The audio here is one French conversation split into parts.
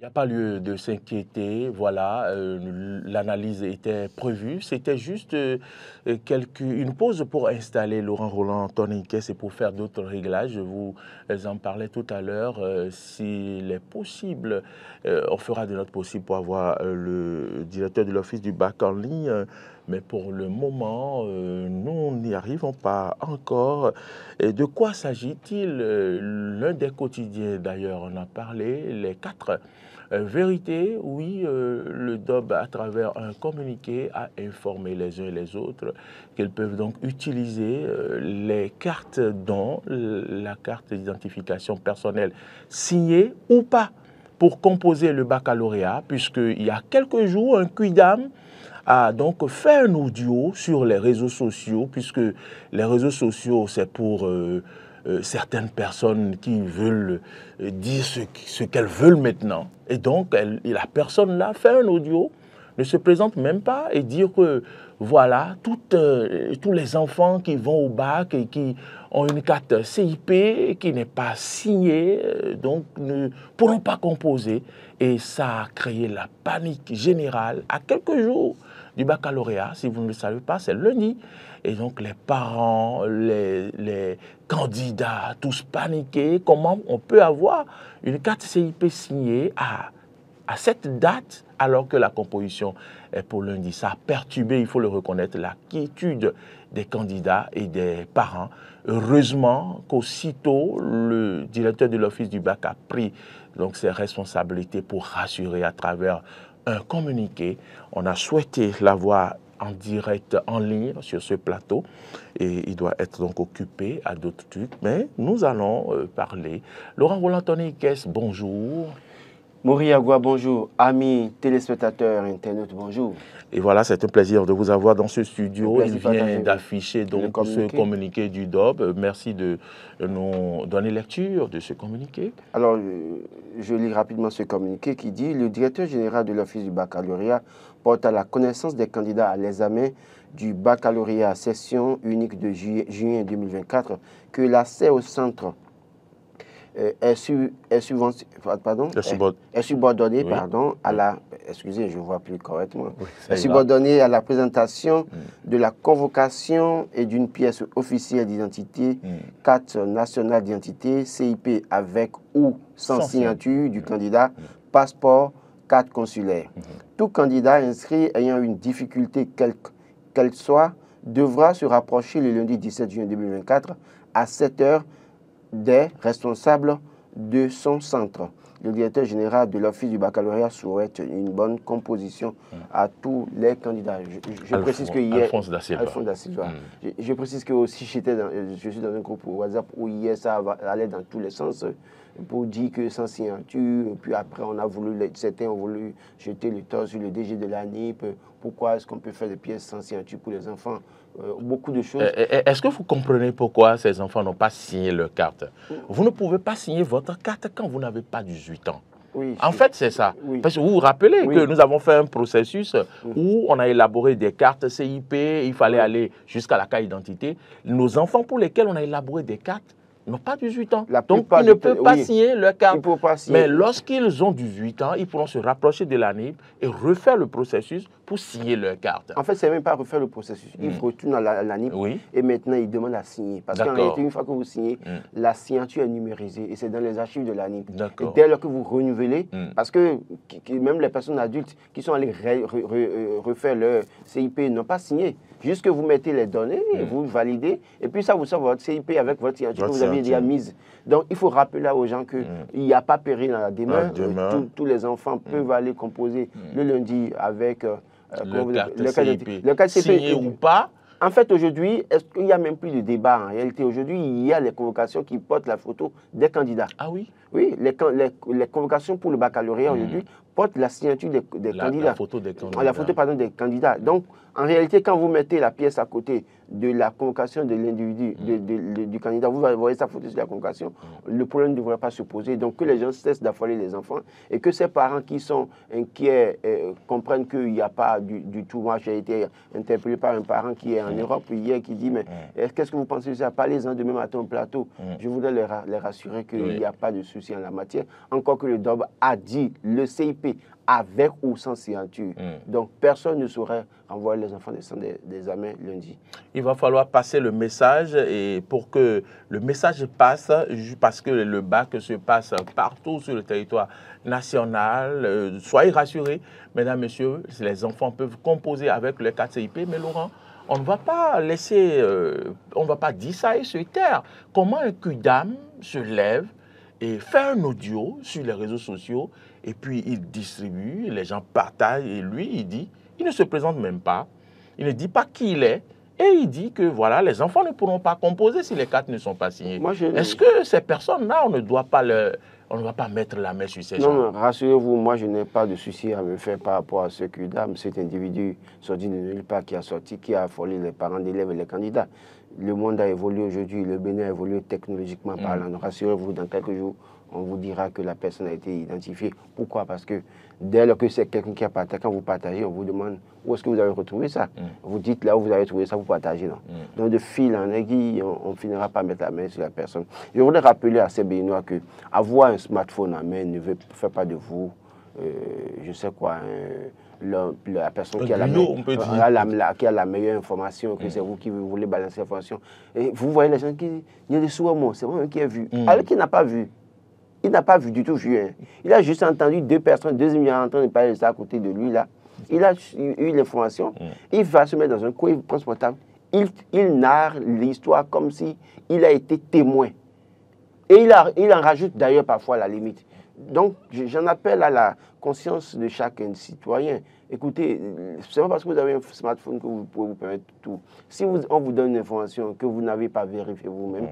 Il n'y a pas lieu de s'inquiéter, voilà, l'analyse était prévue. C'était juste une pause pour installer Laurent Roland Tonniquet et pour faire d'autres réglages. Je vous en parlais tout à l'heure. S'il est possible, on fera de notre possible pour avoir le directeur de l'Office du bac en ligne. Mais pour le moment, nous n'y arrivons pas encore. Et de quoi s'agit-il? L'un des quotidiens, d'ailleurs, on a parlé, les 4. Vérité, oui, le DOB, à travers un communiqué, a informé les uns et les autres qu'ils peuvent donc utiliser les cartes dont la carte d'identification personnelle signée ou pas pour composer le baccalauréat, puisqu'il y a quelques jours, un Quidam a donc fait un audio sur les réseaux sociaux, puisque les réseaux sociaux, c'est pour certaines personnes qui veulent dire ce qu'elles veulent maintenant. Et donc, la personne là fait un audio, ne se présente même pas et dire que voilà, tous les enfants qui vont au bac et qui ont une carte CIP qui n'est pas signée, donc ne pourront pas composer. Et ça a créé la panique générale à quelques jours du baccalauréat. Si vous ne le savez pas, c'est lundi. Et donc les parents, les candidats, tous paniqués. Comment on peut avoir une carte CIP signée à cette date alors que la composition est pour lundi? Ça a perturbé, il faut le reconnaître, la quiétude des candidats et des parents. Heureusement qu'aussitôt, le directeur de l'Office du bac a pris donc ses responsabilités pour rassurer à travers un communiqué. On a souhaité l'avoir en direct, en ligne, sur ce plateau. Et il doit être donc occupé à d'autres trucs. Mais nous allons parler. Laurent Roland Tonniquet, bonjour. Mori Agua, bonjour. Amis téléspectateurs, internautes, bonjour. Et voilà, c'est un plaisir de vous avoir dans ce studio. Il vient d'afficher donc ce communiqué du DOB. Merci de nous donner lecture de ce communiqué. Alors, je lis rapidement ce communiqué qui dit « Le directeur général de l'Office du baccalauréat porte à la connaissance des candidats à l'examen du baccalauréat session unique de juin 2024 que l'accès au centre est subordonné à la... Excusez, je ne vois plus correctement. Oui, est subordonné à la présentation de la convocation et d'une pièce officielle d'identité, carte nationale d'identité, CIP avec ou sans signature du candidat, passeport, carte consulaire. Tout candidat inscrit ayant une difficulté quelle soit devra se rapprocher le lundi 17 juin 2024 à 7 heures des responsables de son centre. Le directeur général de l'Office du baccalauréat souhaite une bonne composition à tous les candidats. Je précise que hier... Alphonse da Silva. Je précise que aussi je suis dans un groupe WhatsApp où hier ça allait dans tous les sens pour dire que sans signature, puis après certains ont voulu jeter le tort sur le DG de l'ANIP. Pourquoi est-ce qu'on peut faire des pièces sans signature pour les enfants? Beaucoup de choses. Est-ce que vous comprenez pourquoi ces enfants n'ont pas signé leur carte? Vous ne pouvez pas signer votre carte quand vous n'avez pas 18 ans. Oui, en fait, c'est ça. Oui. Parce que vous vous rappelez que nous avons fait un processus où on a élaboré des cartes CIP, il fallait aller jusqu'à la carte d'identité. Nos enfants pour lesquels on a élaboré des cartes n'ont pas 18 ans. Donc, ils ne peuvent pas signer leur carte. Mais lorsqu'ils ont 18 ans, ils pourront se rapprocher de l'ANIP et refaire le processus pour signer leur carte. En fait, ce n'est même pas refaire le processus. Ils retournent à l'ANIP et maintenant, ils demandent à signer. Parce qu'en réalité, une fois que vous signez, la signature est numérisée et c'est dans les archives de l'ANIP. Et dès lors que vous renouvelez, parce que même les personnes adultes qui sont allées refaire leur CIP n'ont pas signé. Juste que vous mettez les données, vous validez, et puis ça vous sort votre CIP avec votre signature que vous avez déjà mise. Donc, il faut rappeler aux gens qu'il n'y a pas péril dans la demeure. Tous les enfants peuvent aller composer le lundi avec le carte CIP. Signé ou pas. En fait, aujourd'hui, il n'y a même plus de débat. En réalité, aujourd'hui, il y a les convocations qui portent la photo des candidats. Ah oui? Oui, les convocations pour le baccalauréat aujourd'hui portent la signature des candidats. La photo des candidats. La photo, pardon, des candidats. Donc, en réalité, quand vous mettez la pièce à côté de la convocation de l'individu, du candidat, vous voyez sa photo sur la convocation, le problème ne devrait pas se poser. Donc, que les gens cessent d'affoler les enfants et que ces parents qui sont inquiets comprennent qu'il n'y a pas du tout. Moi, j'ai été interpellé par un parent qui est en Europe hier qui dit, mais qu'est-ce que vous pensez de ça? Parlez-en demain matin au plateau. Je voudrais les rassurer qu'il n'y a pas de souci. souci en la matière. Encore que le DOB a dit, le CIP, avec ou sans signature. Donc, personne ne saurait renvoyer les enfants des examens lundi. Il va falloir passer le message et pour que le message passe, parce que le bac se passe partout sur le territoire national. Soyez rassurés, mesdames, messieurs, les enfants peuvent composer avec le 4 CIP, mais Laurent, on ne va pas laisser, on ne va pas dire ça et se taire. Comment un Kudam se lève et fait un audio sur les réseaux sociaux et puis il distribue, les gens partagent et lui, il dit, il ne se présente même pas, il ne dit pas qui il est et il dit que voilà, les enfants ne pourront pas composer si les cartes ne sont pas signées. Est-ce que ces personnes-là, on ne doit pas mettre la main sur ces gens? Non, rassurez-vous, moi je n'ai pas de souci à me faire par rapport à ce Kudam, cet individu sorti de nulle part qui a affolé les parents d'élèves et les candidats. Le monde a évolué aujourd'hui, le Bénin a évolué technologiquement parlant. Donc rassurez-vous, dans quelques jours, on vous dira que la personne a été identifiée. Pourquoi? Parce que dès lors que c'est quelqu'un qui a partagé, quand vous partagez, on vous demande où est-ce que vous avez retrouvé ça. Vous dites là où vous avez trouvé ça, vous partagez. Non. Donc de fil en aiguille, on finira par mettre la main sur la personne. Je voudrais rappeler à ces Béninois que avoir un smartphone en main ne fait pas de vous, je sais quoi, la personne qui a la meilleure information, que c'est vous qui voulez balancer l'information. Et vous voyez les gens qui... Il y a des sourds-mots, c'est moi qui ai vu. Alors qu'il n'a pas vu. Il n'a pas vu du tout vu. Hein. Il a juste entendu deux personnes, deux amis en train de parler de ça à côté de lui. Là. Il a eu l'information. Il va se mettre dans un coin, il prend son portable. Il narre l'histoire comme si il a été témoin. Et il en rajoute d'ailleurs parfois à la limite. Donc, j'en appelle à la conscience de chaque citoyen. Écoutez, ce n'est pas parce que vous avez un smartphone que vous pouvez vous permettre tout. Si on vous donne une information que vous n'avez pas vérifiée vous-même,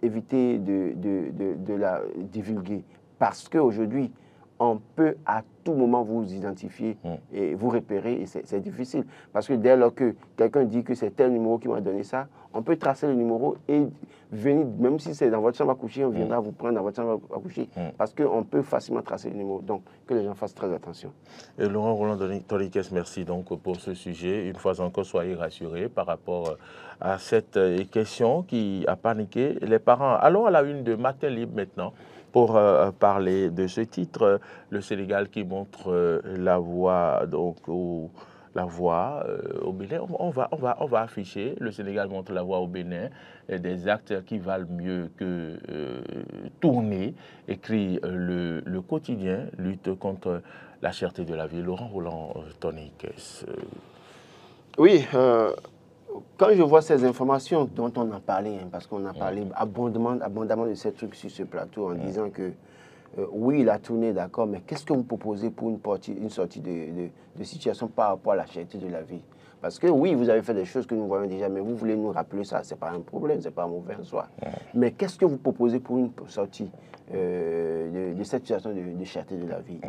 évitez de la divulguer. Parce qu'aujourd'hui, on peut à tout moment vous identifier et vous repérer, et c'est difficile. Parce que dès lors que quelqu'un dit que c'est tel numéro qui m'a donné ça, on peut tracer le numéro et venir, même si c'est dans votre chambre à coucher, on viendra vous prendre dans votre chambre à coucher. Parce qu'on peut facilement tracer le numéro. Donc, que les gens fassent très attention. Et Laurent Roland Tonnikes, merci donc pour ce sujet. Une fois encore, soyez rassurés par rapport à cette question qui a paniqué les parents. Allons à la une de Matin Libre maintenant, pour parler de ce titre, le Sénégal qui montre la voie au Bénin. On va afficher, le Sénégal montre la voie au Bénin, des actes qui valent mieux que tourner, écrit le quotidien, lutte contre la cherté de la vie. Laurent Roland Tonnikes. Oui, quand je vois ces informations dont on a parlé, parce qu'on a parlé abondamment de ces trucs sur ce plateau en disant que oui, il a tourné, d'accord, mais qu'est-ce que vous proposez pour une sortie de situation par rapport à la cherté de la vie? Parce que oui, vous avez fait des choses que nous voyons déjà, mais vous voulez nous rappeler ça, ce n'est pas un problème, ce n'est pas mauvais en soi. Mais qu'est-ce que vous proposez pour une sortie de cette situation de cherté de la vie?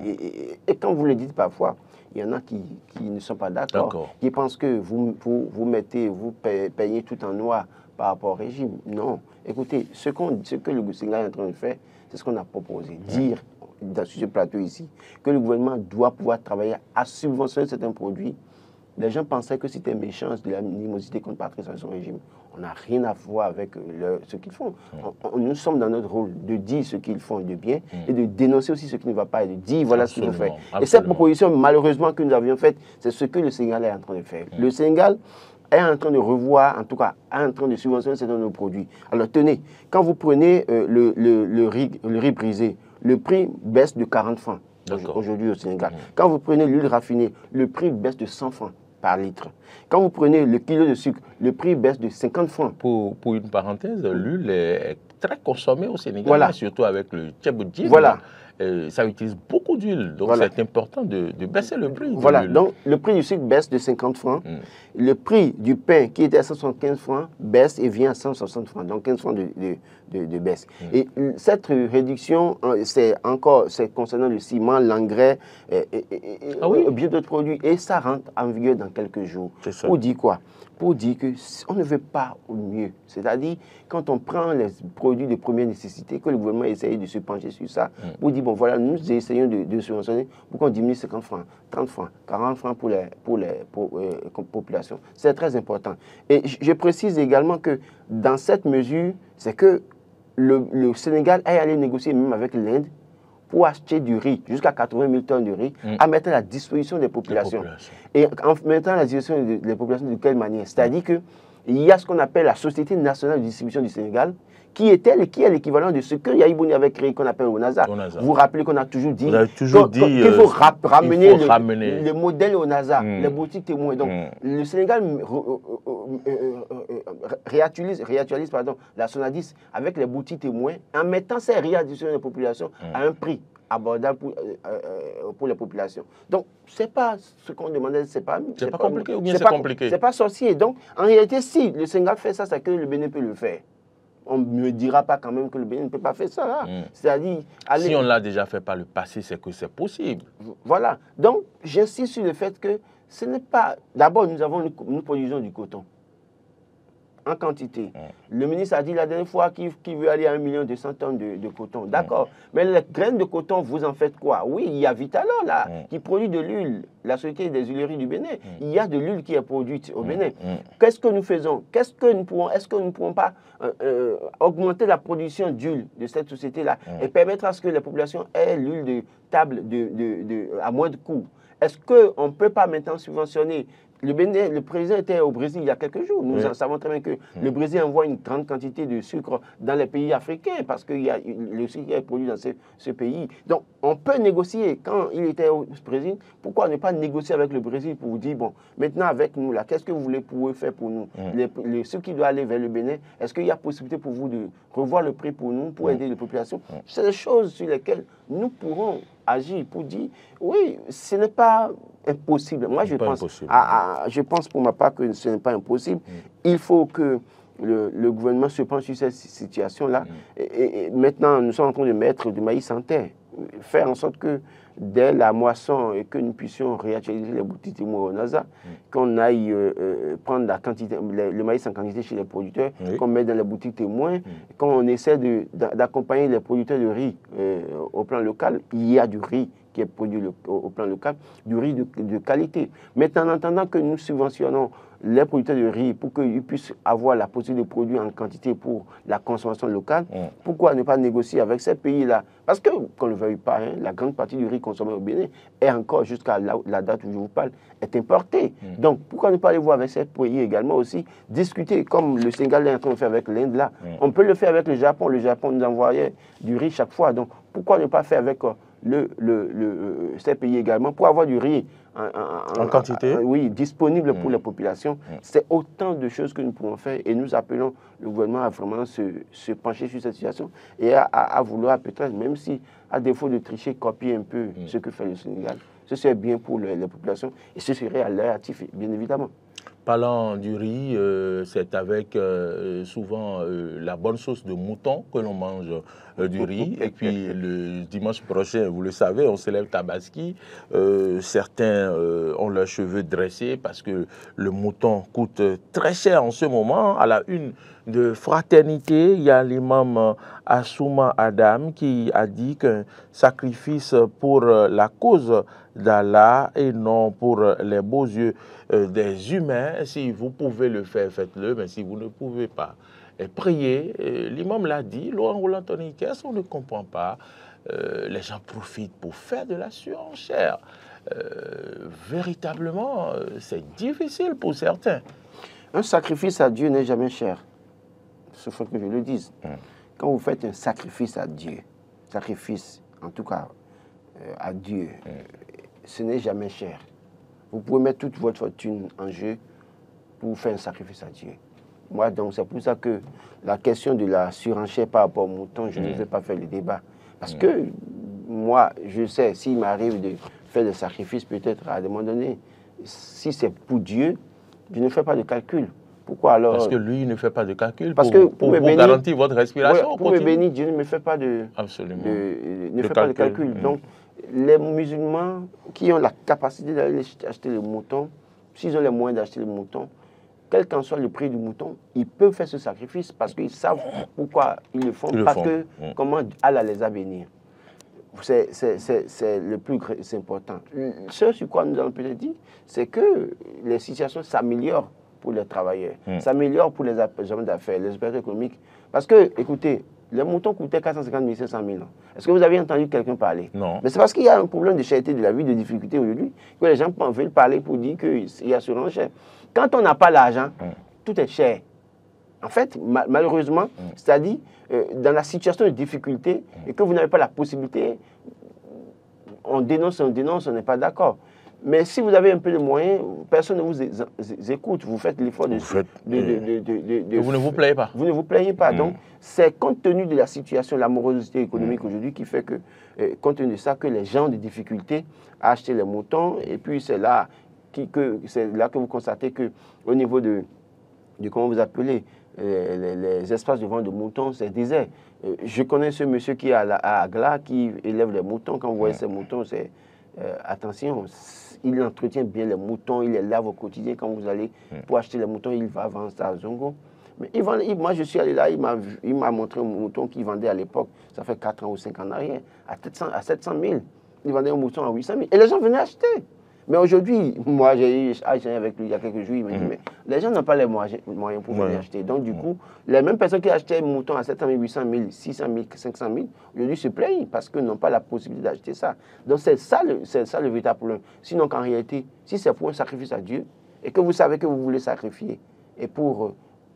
Et quand vous le dites parfois, il y en a qui ne sont pas d'accord, qui pensent que vous payez tout en noir par rapport au régime. Non. Écoutez, ce que le Sénégal est en train de faire, c'est ce qu'on a proposé. Dire, sur ce plateau ici, que le gouvernement doit pouvoir travailler à subventionner certains produits. Les gens pensaient que c'était méchant, de l'animosité contre Patrice et son régime. On n'a rien à voir avec ce qu'ils font. Nous sommes dans notre rôle de dire ce qu'ils font de bien et de dénoncer aussi ce qui ne va pas et de dire voilà ce qu'ils ont fait. Et cette proposition, malheureusement, que nous avions faite, c'est ce que le Sénégal est en train de faire. Le Sénégal est en train de revoir, en tout cas, est en train de subventionner certains de nos produits. Alors tenez, quand vous prenez le riz brisé, le prix baisse de 40 francs aujourd'hui au Sénégal. Quand vous prenez l'huile raffinée, le prix baisse de 100 francs par litre. Quand vous prenez le kilo de sucre, le prix baisse de 50 francs. Pour une parenthèse, l'huile est très consommée au Sénégal, surtout avec le tchèboudjib. Voilà. Ça utilise beaucoup d'huile, donc c'est important de baisser le prix. Voilà, donc le prix du sucre baisse de 50 francs. Le prix du pain qui était à 175 francs baisse et vient à 160 francs, donc 15 francs de baisse. Et cette réduction, c'est concernant le ciment, l'engrais, bien d'autres produits, et ça rentre en vigueur dans quelques jours. Pour dire quoi? Pour dire qu'on ne veut pas au mieux. C'est-à-dire, quand on prend les produits de première nécessité, que le gouvernement essaye de se pencher sur ça, pour dire, bon voilà, nous essayons de subventionner pour qu'on diminue 50 francs, 30 francs, 40 francs pour les populations. C'est très important. Et je précise également que dans cette mesure, c'est que le Sénégal est allé négocier même avec l'Inde pour acheter du riz, jusqu'à 80 000 tonnes de riz, à mettre à la disposition des populations. Et en mettant à la disposition des populations de quelle manière? C'est-à-dire qu'il y a ce qu'on appelle la Société nationale de distribution du Sénégal, qui est l'équivalent de ce que Yahya Bouni avait créé, qu'on appelle ONASA. Vous vous rappelez qu'on a toujours dit qu'il faut ramener le modèle ONASA, les boutiques témoins. Donc, le Sénégal réactualise la SONADIS avec les boutiques témoins en mettant ces riz à disposition des populations à un prix abordable pour les populations. Donc, c'est pas ce qu'on demandait, c'est pas compliqué ou bien c'est compliqué? C'est pas sorcier. Donc, en réalité, si le Sénégal fait ça, c'est que le Bénin peut le faire. On ne me dira pas quand même que le Bénin ne peut pas faire ça. C'est-à-dire, si on l'a déjà fait par le passé, c'est que c'est possible. Voilà. Donc, j'insiste sur le fait que ce n'est pas... D'abord, nous produisons du coton en quantité. Le ministre a dit la dernière fois qu'il veut aller à 1 200 000 tonnes de coton. D'accord. Mais les graines de coton, vous en faites quoi? Oui, il y a Vitalor là, qui produit de l'huile, la Société des huileries du Bénin. Il y a de l'huile qui est produite au Bénin. Qu'est-ce que nous faisons? Est-ce que nous ne pourrons pas augmenter la production d'huile de cette société-là et permettre à ce que les populations aient l'huile de table à moins de coût? Est-ce qu'on ne peut pas maintenant subventionner? Le président était au Brésil il y a quelques jours. Nous savons très bien que le Brésil envoie une grande quantité de sucre dans les pays africains parce que le sucre est produit dans ce pays. Donc, on peut négocier. Quand il était au Brésil, pourquoi ne pas négocier avec le Brésil pour vous dire, bon, maintenant avec nous, là, qu'est-ce que vous pouvez faire pour nous? Le sucre qui doit aller vers le Bénin, est-ce qu'il y a possibilité pour vous de revoir le prix pour nous, pour aider les populations? C'est des choses sur lesquelles nous pourrons agir pour dire, oui, ce n'est pas impossible. Moi, je pense pour ma part que ce n'est pas impossible. Il faut que le gouvernement se penche sur cette situation-là. Et maintenant, nous sommes en train de mettre du maïs en terre. Faire en sorte que dès la moisson, et que nous puissions réactualiser les boutiques au NASA, qu'on aille prendre le maïs en quantité chez les producteurs, qu'on mette dans les boutiques témoins, qu'on essaie d'accompagner les producteurs de riz au plan local. Il y a du riz qui est produit au plan local, du riz de qualité. Mais en attendant que nous subventionnons les producteurs de riz pour qu'ils puissent avoir la possibilité de produire en quantité pour la consommation locale, pourquoi ne pas négocier avec ces pays-là? Parce que, qu'on ne le veuille pas, la grande partie du riz consommé au Bénin est encore, jusqu'à la date où je vous parle, est importé. Donc, pourquoi ne pas aller voir avec ces pays également aussi, discuter, comme le Sénégal est en train de faire avec l'Inde là. On peut le faire avec le Japon. Le Japon nous envoyait du riz chaque fois. Donc, pourquoi ne pas faire avec ces pays également pour avoir du riz en quantité, oui, disponible pour les populations? C'est autant de choses que nous pouvons faire et nous appelons le gouvernement à vraiment se pencher sur cette situation et à vouloir peut-être, même si à défaut de tricher, copier un peu ce que fait le Sénégal. Ce serait bien pour les populations et ce serait à leur actif, bien évidemment. Parlant du riz, c'est avec souvent la bonne sauce de mouton que l'on mange du riz. Et puis le dimanche prochain, vous le savez, on célèbre Tabaski. Certains ont leurs cheveux dressés parce que le mouton coûte très cher en ce moment. À la une de Fraternité, il y a l'imam Assouma Adam qui a dit qu'un sacrifice pour la cause d'Allah et non pour les beaux yeux des humains. Si vous pouvez le faire, faites-le, mais si vous ne pouvez pas, priez. L'imam l'a dit, Laurent Roland Tonny-Kess, on ne comprend pas. Les gens profitent pour faire de la surenchère. Véritablement, c'est difficile pour certains. Un sacrifice à Dieu n'est jamais cher. Il faut que je le dise. Quand vous faites un sacrifice à Dieu, sacrifice en tout cas à Dieu, ce n'est jamais cher. Vous pouvez mettre toute votre fortune en jeu pour faire un sacrifice à Dieu. Moi, donc, c'est pour ça que la question de la surenchère par rapport au mouton, je ne vais pas faire le débat. Parce que moi, je sais, s'il m'arrive de faire des sacrifices, peut-être à un moment donné, si c'est pour Dieu, je ne fais pas de calcul. Pourquoi alors? Parce que lui, il ne fait pas de calcul pour garantir votre respiration. Pour me bénir, Dieu ne me fait pas de, pas de calcul. Donc, les musulmans qui ont la capacité d'aller acheter le mouton, s'ils ont les moyens d'acheter le mouton, quel qu'en soit le prix du mouton, ils peuvent faire ce sacrifice parce qu'ils savent pourquoi ils le font. Comment Allah les a bénis. C'est le plus important. Ce sur quoi nous allons peut-être dire, c'est que les situations s'améliorent pour les travailleurs, s'améliorent pour les hommes d'affaires, les opérateurs économiques. Parce que, écoutez, Les moutons coûtaient 450 000, 500 000. Est-ce que vous avez entendu quelqu'un parler? Non. Mais c'est parce qu'il y a un problème de cherté de la vie, de difficulté aujourd'hui, que les gens veulent parler pour dire qu'il y a surenchère. Quand on n'a pas l'argent, tout est cher. En fait, malheureusement, c'est-à-dire, dans la situation de difficulté, et que vous n'avez pas la possibilité, on dénonce, on n'est pas d'accord. Mais si vous avez un peu de moyens, personne ne vous écoute. Vous faites l'effort de... Vous ne vous plaignez pas. Vous ne vous plaignez pas. Donc, c'est compte tenu de la situation, la morosité économique aujourd'hui qui fait que, compte tenu de ça, que les gens ont des difficultés à acheter les moutons. Et puis, c'est là que vous constatez qu'au niveau de comment vous appelez, les espaces de vente de moutons, c'est désert. Je connais ce monsieur qui est à Agla, qui élève les moutons. Quand vous voyez ces moutons, c'est... attention, il entretient bien les moutons, il les lave au quotidien. Quand vous allez pour acheter les moutons, il va vendre ça à Zongo. Mais moi, je suis allé là, il m'a montré un mouton qu'il vendait à l'époque, ça fait 4 ans ou 5 ans en arrière, à 700 000. Il vendait un mouton à 800 000. Et les gens venaient acheter. Mais aujourd'hui, moi, j'ai échangé avec lui il y a quelques jours, il me dit, mais les gens n'ont pas les moyens pour venir acheter. Donc, du coup, les mêmes personnes qui achetaient un mouton à 700 000, 800 000, 600 000, 500 000, aujourd'hui se plaignent parce qu'ils n'ont pas la possibilité d'acheter ça. Donc, c'est ça le véritable problème. Sinon, qu'en réalité, si c'est pour un sacrifice à Dieu, et que vous savez que vous voulez sacrifier, et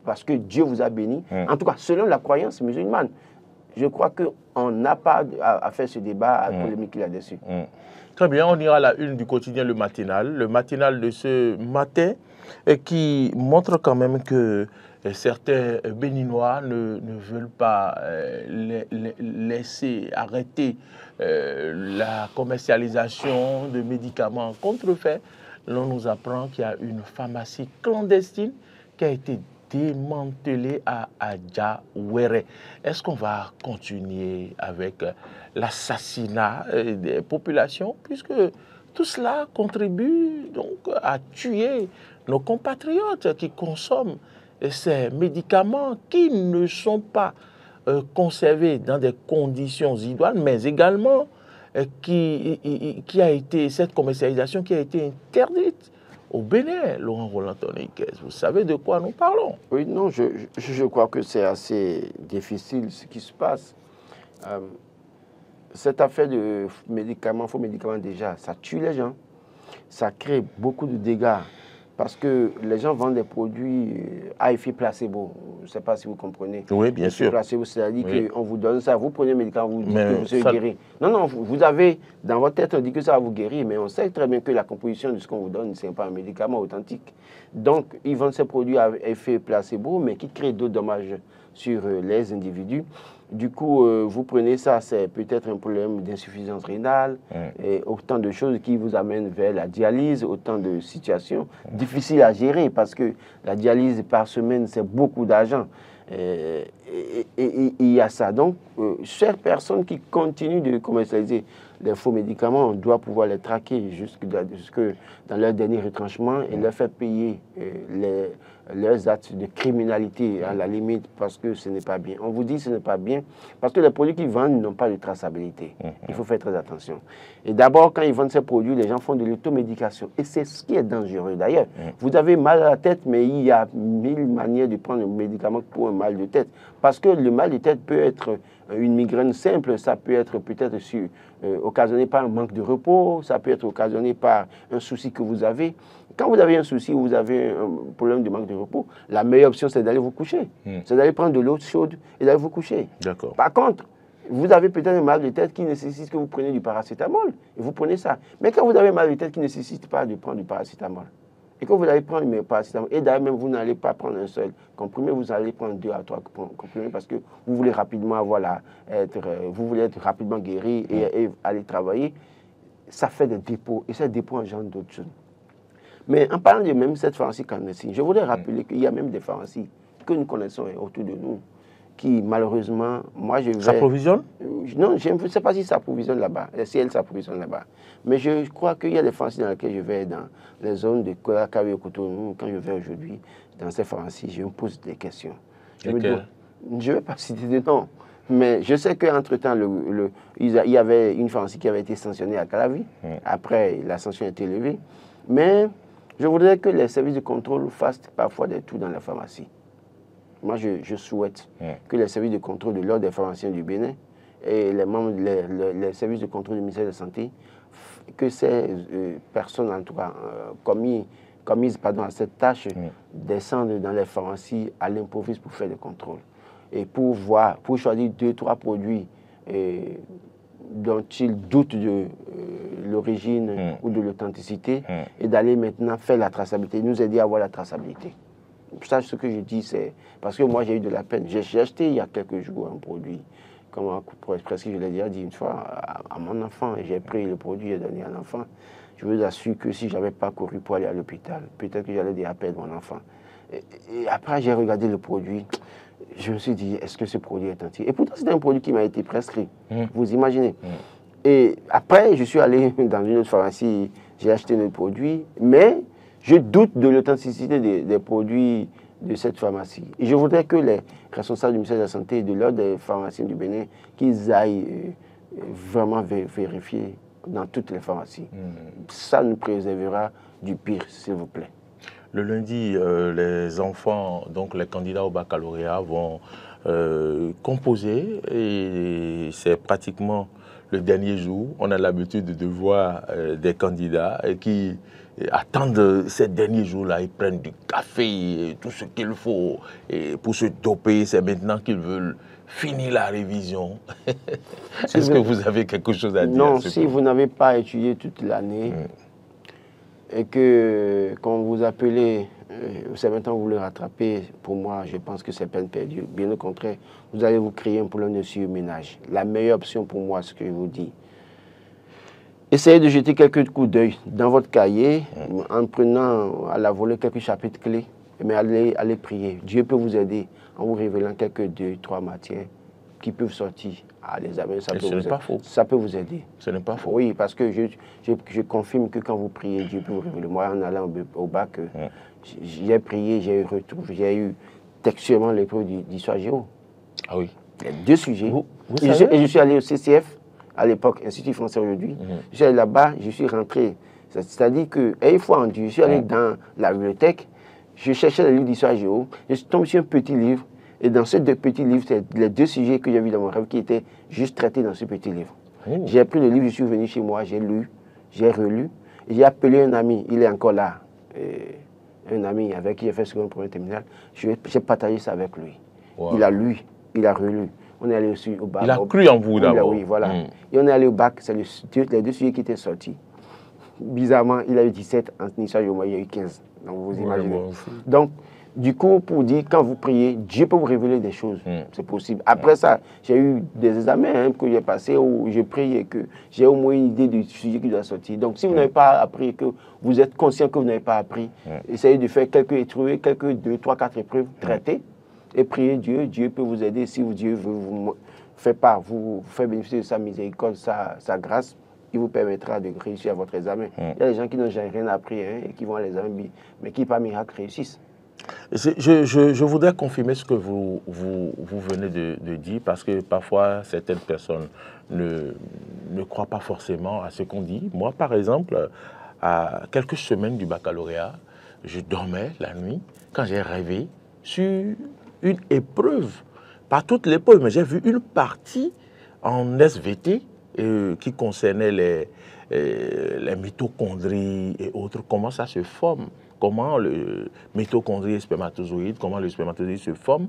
parce que Dieu vous a béni, en tout cas, selon la croyance musulmane, je crois qu'on n'a pas à faire ce débat, à polémique là-dessus. Très bien, on ira à la une du quotidien Le Matinal de ce matin, qui montre quand même que certains Béninois ne veulent pas laisser arrêter la commercialisation de médicaments contrefaits. L'on nous apprend qu'il y a une pharmacie clandestine qui a été démantelée à Adjawere. Est-ce qu'on va continuer avec l'assassinat des populations, puisque tout cela contribue donc à tuer nos compatriotes qui consomment ces médicaments qui ne sont pas conservés dans des conditions idoines, mais également cette commercialisation qui a été interdite au Bénin, Laurent Roland Tonnikes. Vous savez de quoi nous parlons? Oui, non, je crois que c'est assez difficile ce qui se passe. Cette affaire de médicaments, faux médicaments déjà, ça tue les gens. Ça crée beaucoup de dégâts parce que les gens vendent des produits à effet placebo. Je ne sais pas si vous comprenez. Oui, bien sûr. Placebo, c'est-à-dire qu'on vous donne ça, vous prenez un médicament, vous dites que vous serez guéri. Non, vous avez, dans votre tête, on dit que ça va vous guérir, mais on sait très bien que la composition de ce qu'on vous donne, ce n'est pas un médicament authentique. Donc, ils vendent ces produits à effet placebo, mais qui créent d'autres dommages sur les individus. Du coup, vous prenez ça, c'est peut-être un problème d'insuffisance rénale, et autant de choses qui vous amènent vers la dialyse, autant de situations difficiles à gérer, parce que la dialyse par semaine, c'est beaucoup d'argent. Et il y a ça. Donc, chaque personne qui continue de commercialiser les faux médicaments, on doit pouvoir les traquer jusque dans leur dernier retranchement et leur faire payer leurs actes de criminalité à la limite, parce que ce n'est pas bien. On vous dit que ce n'est pas bien parce que les produits qu'ils vendent n'ont pas de traçabilité. Il faut faire très attention. Et d'abord, quand ils vendent ces produits, les gens font de l'automédication. Et c'est ce qui est dangereux. D'ailleurs, vous avez mal à la tête, mais il y a 1000 manières de prendre un médicament pour un mal de tête. Parce que le mal de tête peut être une migraine simple, ça peut être peut-être occasionné par un manque de repos, ça peut être occasionné par un souci que vous avez. Quand vous avez un souci ou vous avez un problème de manque de repos, la meilleure option, c'est d'aller vous coucher. C'est d'aller prendre de l'eau chaude et d'aller vous coucher. Par contre, vous avez peut-être un mal de tête qui nécessite que vous preniez du paracétamol et vous prenez ça. Mais quand vous avez un mal de tête qui ne nécessite pas de prendre du paracétamol, et que vous allez prendre le paracétamol, et d'ailleurs même vous n'allez pas prendre un seul comprimé, vous allez prendre 2 à 3 comprimés parce que vous voulez rapidement vous voulez être rapidement guéri et aller travailler, ça fait des dépôts et ces dépôts engendrent d'autres choses. Mais en parlant de même cette pharmacie clandestine, je voudrais rappeler qu'il y a même des pharmacies que nous connaissons autour de nous qui malheureusement, moi je vais... Ça approvisionne? Non, je ne sais pas si ça approvisionne là-bas, si elle s'approvisionne là-bas. Mais je crois qu'il y a des pharmacies dans lesquelles je vais, dans les zones de Kodakawe et Cotonou, quand je vais aujourd'hui dans ces pharmacies, je me pose des questions. Je ne vais pas citer de nom, mais je sais qu'entre-temps, il y avait une pharmacie qui avait été sanctionnée à Calavi. Après, la sanction a été levée. Mais je voudrais que les services de contrôle fassent parfois des tours dans la pharmacie. moi je souhaite que les services de contrôle de l'Ordre des pharmaciens du Bénin et les membres, les services de contrôle du ministère de la Santé, que ces personnes, en tout cas, commises à cette tâche, descendent dans les pharmacies à l'improviste pour faire des contrôles. Et pour choisir 2-3 produits dont ils doutent de l'origine ou de l'authenticité, et d'aller maintenant faire la traçabilité, nous aider à avoir la traçabilité. Ça, ce que je dis, c'est parce que moi, j'ai eu de la peine. J'ai acheté il y a quelques jours un produit, comme presque je l'ai déjà dit une fois, à mon enfant. J'ai pris le produit et donné à l'enfant. Je vous assure que si je n'avais pas couru pour aller à l'hôpital, peut-être que j'allais déjà perdre mon enfant. Et après, j'ai regardé le produit. Je me suis dit, est-ce que ce produit est entier? Et pourtant, c'était un produit qui m'a été prescrit. Vous imaginez? Et après, je suis allé dans une autre pharmacie, j'ai acheté le produit, mais je doute de l'authenticité des produits de cette pharmacie. Et je voudrais que les responsables du ministère de la Santé et de l'Ordre des pharmaciens du Bénin, qu'ils aillent vraiment vérifier dans toutes les pharmacies. Ça nous préservera du pire, s'il vous plaît. Le lundi, les enfants, donc les candidats au baccalauréat vont composer et c'est pratiquement le dernier jour. On a l'habitude de voir des candidats qui attendent ces derniers jours-là. Ils prennent du café, et tout ce qu'il faut et pour se doper. C'est maintenant qu'ils veulent finir la révision. Est-ce que vous avez quelque chose à dire? Non, si vous n'avez pas étudié toute l'année, et que quand vous appelez, c'est maintenant que vous le rattrapez, pour moi, je pense que c'est peine perdue. Bien au contraire, vous allez vous créer un problème de surménage. La meilleure option pour moi, ce que je vous dis, essayez de jeter quelques coups d'œil dans votre cahier, en prenant à la volée quelques chapitres clés, mais allez prier. Dieu peut vous aider en vous révélant quelques 2-3 matières qui peuvent sortir à l'examen. Ça peut vous aider. Ce n'est pas faux. Oui, parce que je confirme que quand vous priez, Dieu peut vous révéler. Moi, en allant au bac, j'ai prié, j'ai eu textuellement l'épreuve d'histoire géo. Ah oui. Il y a 2 sujets. Et je suis allé au CCF, à l'époque, Institut français aujourd'hui. Je suis allé là-bas, je suis rentré. C'est-à-dire qu'une fois en Dieu, je suis allé dans la bibliothèque, je cherchais les livres d'histoire géo, je suis tombé sur un petit livre. Et dans ces 2 petits livres, c'est les 2 sujets que j'ai vus dans mon rêve qui étaient juste traités dans ce petit livre. J'ai pris le livre, je suis venu chez moi, j'ai lu, j'ai relu, et j'ai appelé un ami, il est encore là, un ami avec qui j'ai fait seconde première terminale, j'ai partagé ça avec lui. Wow. Il a lu, il a relu. On est allé aussi au bac. Il a cru en vous d'abord. Oui, voilà. Et on est allé au bac, c'est les 2 sujets qui étaient sortis. Bizarrement, il a eu 17, en histoire, moi, il a eu 15. Donc vous imaginez. Donc, du coup, pour dire, quand vous priez, Dieu peut vous révéler des choses. C'est possible. Après ça, j'ai eu des examens que j'ai passés où je prie et que j'ai au moins une idée du sujet qui doit sortir. Donc, si vous n'avez pas appris, que vous êtes conscient que vous n'avez pas appris, essayez de faire trouver quelques 2, 3, 4 épreuves traitées et priez Dieu. Dieu peut vous aider si Dieu veut vous faire bénéficier de sa miséricorde, sa grâce. Il vous permettra de réussir à votre examen. Il y a des gens qui n'ont jamais rien appris et qui vont à l'examen, mais qui par miracle réussissent. Je voudrais confirmer ce que vous venez de dire, parce que parfois certaines personnes ne croient pas forcément à ce qu'on dit. Moi, par exemple, à quelques semaines du baccalauréat, je dormais la nuit quand j'ai rêvé sur une épreuve, pas toute l'épreuve, mais j'ai vu une partie en SVT qui concernait les mitochondries et autres, comment ça se forme. Comment le mitochondrie et spermatozoïde, comment le spermatozoïde se forme.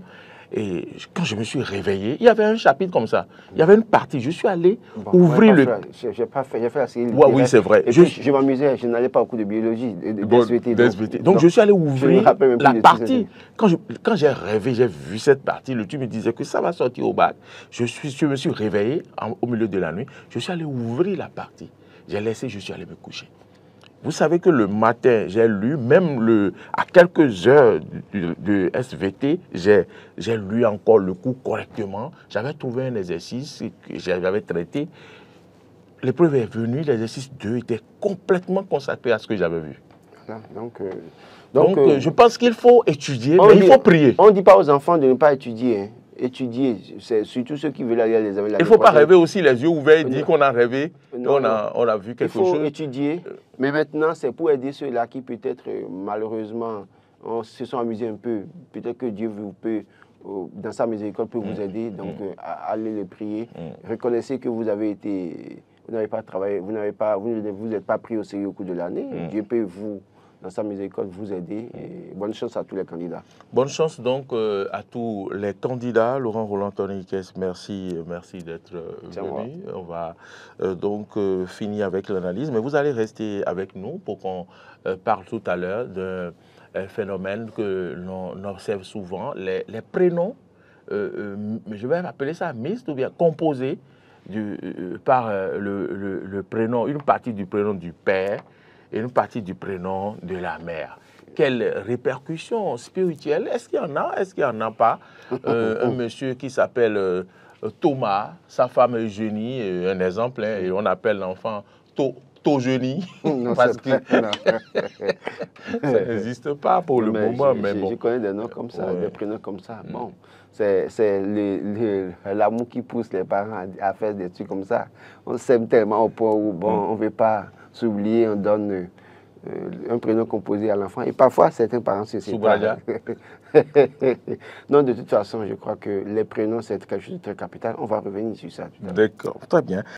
Et quand je me suis réveillé, il y avait un chapitre comme ça. Il y avait une partie. Je suis allé ouvrir le... J'ai fait la série. Oui, c'est vrai. Et je m'amusais, je n'allais pas au cours de biologie, d'SVT. Donc, je suis allé ouvrir la partie. Quand j'ai rêvé, j'ai vu cette partie, le type me disait que ça va sortir au bac. Je me suis réveillé au milieu de la nuit. Je suis allé ouvrir la partie. J'ai laissé, je suis allé me coucher. Vous savez que le matin, j'ai lu, même à quelques heures de SVT, j'ai lu encore le cours correctement. J'avais trouvé un exercice que j'avais traité. L'épreuve est venue, l'exercice 2 était complètement consacré à ce que j'avais vu. Donc, je pense qu'il faut étudier, mais il faut prier. On ne dit pas aux enfants de ne pas étudier. Hein. Étudier, c'est surtout ceux qui veulent aller à l'examen. Il ne faut pas rêver aussi les yeux ouverts et dire qu'on a rêvé, on a vu quelque chose. Il faut étudier, mais maintenant c'est pour aider ceux-là qui peut-être malheureusement on se sont amusés un peu. Peut-être que Dieu vous peut, dans sa miséricorde, peut vous aider. Donc, allez les prier. Reconnaissez que vous avez été, vous n'avez pas travaillé, vous n'êtes pas pris au sérieux au cours de l'année. Dieu peut vous, dans sa miséricorde, vous aider. Et bonne chance à tous les candidats. Bonne chance donc à tous les candidats. Laurent Roland Tonniquès, merci d'être venu. On va donc finir avec l'analyse, mais vous allez rester avec nous pour qu'on parle tout à l'heure d'un phénomène que l'on observe souvent, les prénoms, je vais appeler ça mixte ou bien composé par le prénom, une partie du prénom du père et une partie du prénom de la mère. Quelles répercussions spirituelles? Est-ce qu'il y en a? Est-ce qu'il n'y en a pas? Un monsieur qui s'appelle Thomas, sa femme Eugénie, un exemple, hein, et on appelle l'enfant Togénie, parce que ça n'existe pas pour le moment. Mais bon. Je connais des noms comme ça, des prénoms comme ça. Bon, c'est l'amour qui pousse les parents à faire des trucs comme ça. On s'aime tellement au point où on ne veut pas s'oublier, on donne un prénom composé à l'enfant. Et parfois, certains parents se séparent. Non, de toute façon, je crois que les prénoms, c'est quelque chose de très capital. On va revenir sur ça tout à l'heure. D'accord, très bien.